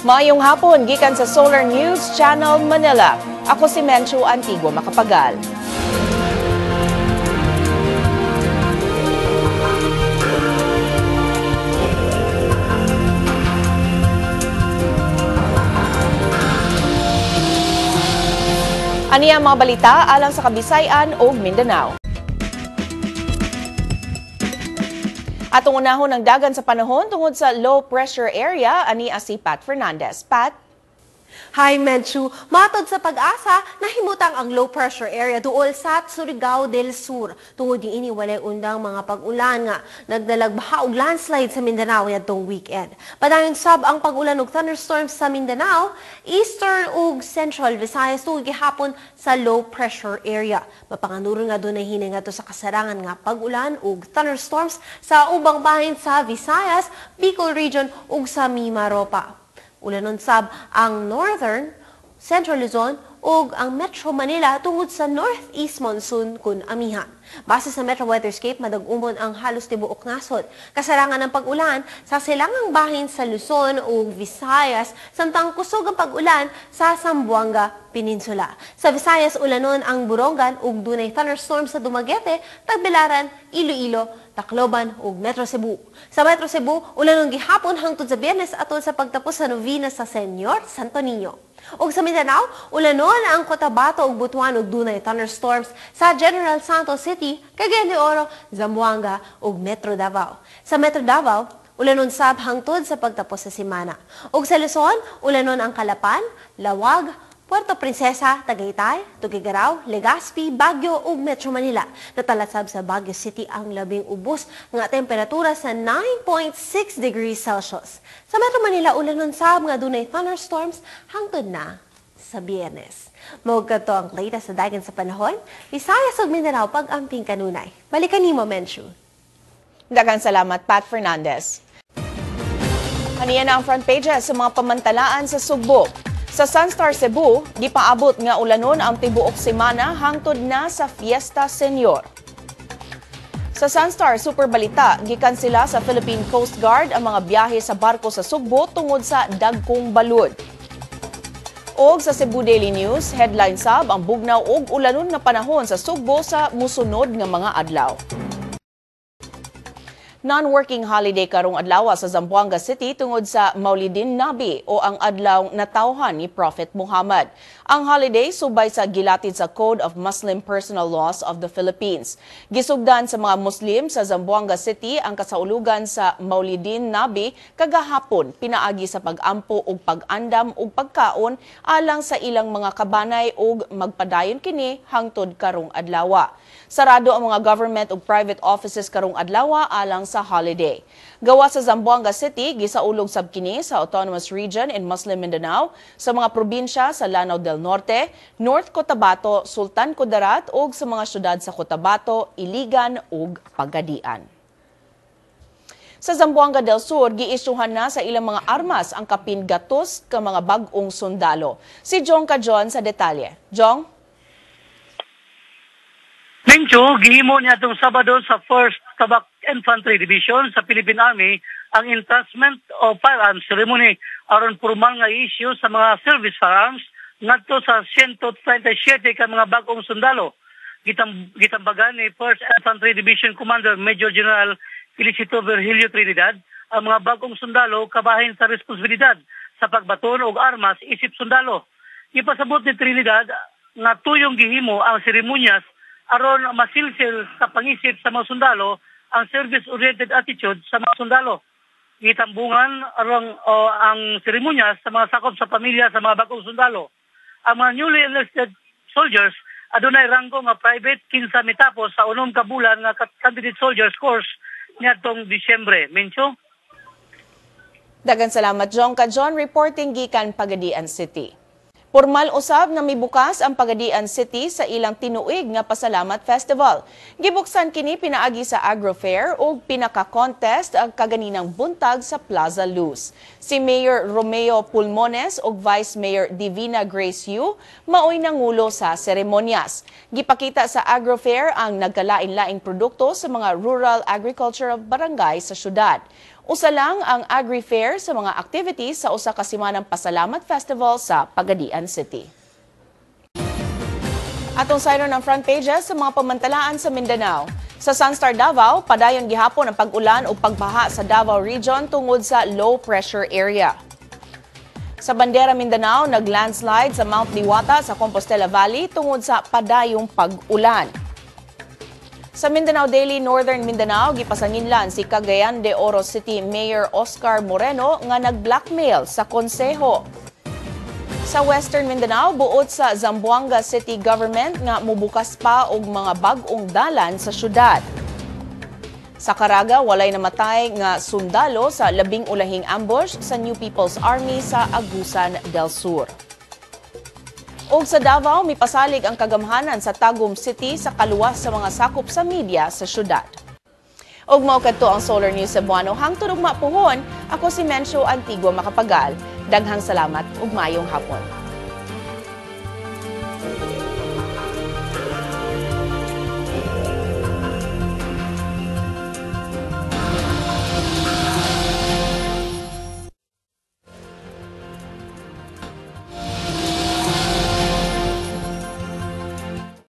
Maayong hapon, gikan sa Solar News Channel Manila. Ako si Menchu Antigua Macapagal. Ani ang mga balita alang sa Kabisayan ug Mindanao. Atong unahon ng dagan sa panahon tungod sa low pressure area, ani si Pat Fernandez. Pat? Hi, Menchu. Matod sa pag-asa, nahimutang ang low pressure area duol sa Surigao del Sur. Tungod ni ini walay undang mga pag-ulan nga nagdalag baha og landslide sa Mindanao yadtong weekend. Padayon sab ang pag-ulan og thunderstorms sa Mindanao, Eastern ug Central Visayas tungod gihapon sa low pressure area. Mapanganuron nga dunay hinay ngadto sa kasarangan nga pag-ulan ug thunderstorms sa ubang bahin sa Visayas, Bicol Region ug sa Mimaropa. Ulanon sab ang Northern, Central Luzon ug ang Metro Manila tungod sa northeast monsoon kun amihan. Base sa Metro Weatherscape, madagumon ang halos tibuok nasod. Kasarangan ng pag-ulan sa silangang bahin sa Luzon ug Visayas, samtang kusog ang pag-ulan sa Zamboanga Peninsula. Sa Visayas, ulanon ang Borongan ug dunay thunderstorm sa Dumaguete, Tagbilaran, Iloilo, Tacloban ug Metro Cebu. Sa Metro Cebu, ulanon gihapon hangtod sa Biyernes atol sa pagtapos sa novena sa Senyor Santo Niño. Ug sa Mindanao, ulanon ang Cotabato ug Butuan ug dunay thunderstorms sa General Santos City, Cagayan de Oro, Zamboanga ug Metro Davao. Sa Metro Davao, ulanon sab hangtod sa pagtapos sa semana. Ug sa Luzon, ulanon ang Calapan, Lawag, Puerto Princesa, Tagaytay, Tuguegarao, Legazpi, Baguio ug Metro Manila. Natalasab sa Baguio City ang labing ubos nga temperatura sa 9.6 degrees Celsius. Sa Metro Manila, ulanon sab nga dunay thunderstorms hangtod na sa Biyernes. Mao kadto ang latest sa dagan sa panahon. Visayas ug Mindanao pag-amping kanunay. Balikan nimo, Menchu. Daghang salamat, Pat Fernandez. Haniya na ang front pages sa mga pamantalaan sa Sugbo. Sa Sunstar Cebu, gipaabot nga ulanon ang tibuok semana hangtod na sa Fiesta Senior. Sa Sunstar Super Balita, gikan sila sa Philippine Coast Guard ang mga biyahe sa barko sa Sugbo tungod sa dagkong balod. Og sa Cebu Daily News, headline sab ang bugnaw og ulanon nga panahon sa Sugbo sa musunod nga mga adlaw. Non-working holiday karong adlaw sa Zamboanga City tungod sa Maulidin Nabi o ang adlaw natawhan ni Prophet Muhammad. Ang holiday subay sa gilatid sa Code of Muslim Personal Laws of the Philippines. Gisugdan sa mga Muslim sa Zamboanga City ang kasaulugan sa Maulidin Nabi kagahapon pinaagi sa pag-ampo ug pag-andam ug pagkaon alang sa ilang mga kabanay ug magpadayon kini hangtod karong adlaw. Sarado ang mga government ug private offices karong adlaw alang sa holiday. Gawa sa Zamboanga City, gisaulog sab kini sa Autonomous Region in Muslim Mindanao sa mga probinsya sa Lanao del Norte, North Cotabato, Sultan Kudarat ug sa mga syudad sa Cotabato, Iligan ug Pagadian. Sa Zamboanga del Sur, giisyuhan na sa ilang mga armas ang kapin gatos ka mga bag-ong sundalo. Si Jong Cajon sa detalye. Jong? Mencho, gihimo niya itong Sabado sa 1st Tabak Infantry Division sa Philippine Army ang entrustment of firearms ceremony aron formal nga issue sa mga service firearms ngadto sa 137 ka mga bag-ong sundalo. Gitambagan ni 1st Infantry Division Commander Major General Felicito Virgilio Trinidad ang mga bag-ong sundalo kabahin sa responsibilidad sa pagbaton og armas isip sundalo. Ipasabot ni Trinidad na tuyong gihimo ang seremonyas aron masilsil sa pangisip sa mga sundalo ang service-oriented attitude sa mga sundalo. Gitambungan ang seremonyas sa mga sakop sa pamilya sa mga bagong sundalo. Ang mga newly enlisted soldiers adunay ranggo nga private kinsa mitapos sa 6 ka bulan nga candidate soldiers course niadtong Disyembre. Mencho? Daghang salamat, Jong Cajon, reporting gikan Pagadian City. Formal usab na mibukas ang Pagadian City sa ilang tinuig nga Pasalamat Festival. Gibuksan kini pinaagi sa Agro Fair ug pinaka-contest ang kaganinang buntag sa Plaza Luz. Si Mayor Romeo Pulmones ug Vice Mayor Divina Grace Yu maoy nangulo sa seremonyas. Gipakita sa Agro Fair ang nagkalain-laing produkto sa mga rural agricultural barangay sa syudad. Usa lang ang agri-fair sa mga activities sa usa ka Simanang Pasalamat Festival sa Pagadian City. Atong sayro ng front pages sa mga pamantalaan sa Mindanao. Sa Sunstar Davao, padayon gihapon ang pag-ulan o pagbaha sa Davao Region tungod sa low pressure area. Sa Bandera Mindanao, nag-landslide sa Mount Liwata sa Compostela Valley tungod sa padayong pag-ulan. Sa Mindanao Daily, Northern Mindanao, gipasanginlan si Cagayan de Oro City Mayor Oscar Moreno nga nag-blackmail sa konseho. Sa Western Mindanao, buot sa Zamboanga City Government nga mubukas pa og mga bag-ong dalan sa syudad. Sa Caraga, walay namatay nga sundalo sa labing ulahing ambush sa New People's Army sa Agusan del Sur. Og sa Davao, mipasalig ang kagamhanan sa Tagum City sa kaluwas sa mga sakop sa media sa syudad. Og mao kadto ang Solar News Cebuano. Hangtod ug mapuhon, ako si Mencio Antigua Macapagal. Daghang salamat ug maayong hapon.